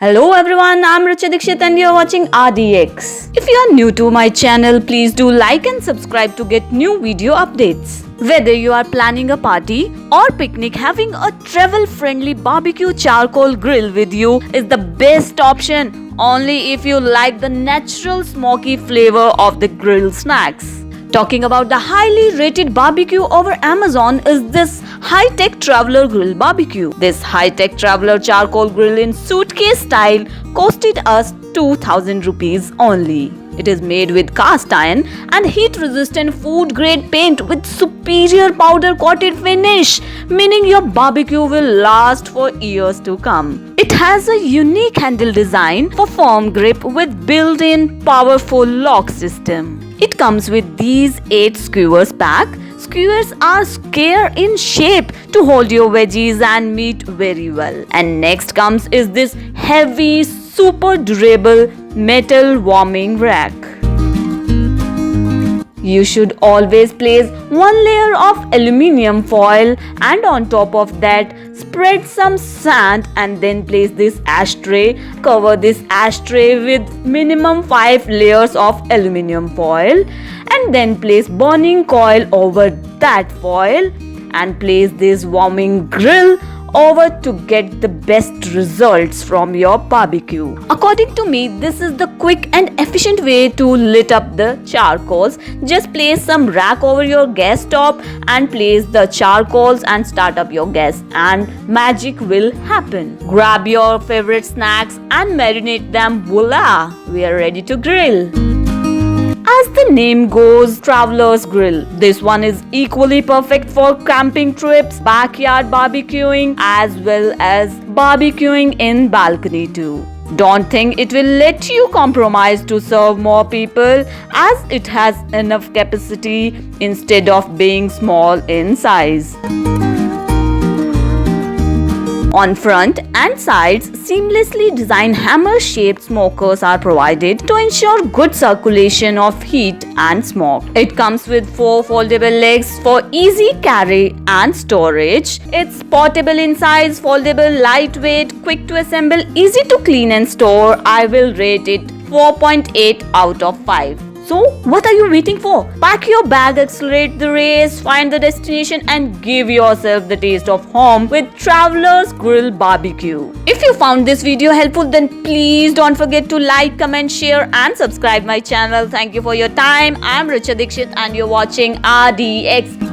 Hello everyone, I'm Richa Dikshit and you're watching RDX. If you are new to my channel, please do like and subscribe to get new video updates. Whether you are planning a party or picnic, having a travel-friendly barbecue charcoal grill with you is the best option only if you like the natural smoky flavor of the grill snacks. Talking about the highly rated barbecue over Amazon is this Hy-tec Traveler Grill Barbecue. This Hy-tec Traveler Charcoal Grill in suitcase style costed us 2000 rupees only. It is made with cast iron and heat-resistant food-grade paint with superior powder-coated finish, meaning your barbecue will last for years to come. It has a unique handle design for firm grip with built-in powerful lock system. It comes with these 8 skewers pack. Skewers are square in shape to hold your veggies and meat very well. And next comes is this heavy, super durable metal warming rack. You should always place one layer of aluminium foil and on top of that spread some sand and then place this ashtray. Cover this ashtray with minimum 5 layers of aluminium foil and then place burning coil over that foil and place this warming grill over to get the best results from your barbecue. According to me, this is the quick and efficient way to lit up the charcoals. Just place some rack over your gas top and place the charcoals and start up your gas and magic will happen. Grab your favorite snacks and marinate them. Voila! We are ready to grill. As the name goes, Traveler's Grill. This one is equally perfect for camping trips, backyard barbecuing, as well as barbecuing in balcony too. Don't think it will let you compromise to serve more people as it has enough capacity instead of being small in size. On front and sides, seamlessly designed hammer-shaped smokers are provided to ensure good circulation of heat and smoke. It comes with 4 foldable legs for easy carry and storage. It's portable in size, foldable, lightweight, quick to assemble, easy to clean and store. I will rate it 4.8 out of 5. So, what are you waiting for? Pack your bag, accelerate the race, find the destination and give yourself the taste of home with Traveler's Grill Barbecue. If you found this video helpful, then please don't forget to like, comment, share and subscribe my channel. Thank you for your time. I'm Richa Dikshit and you're watching RDX.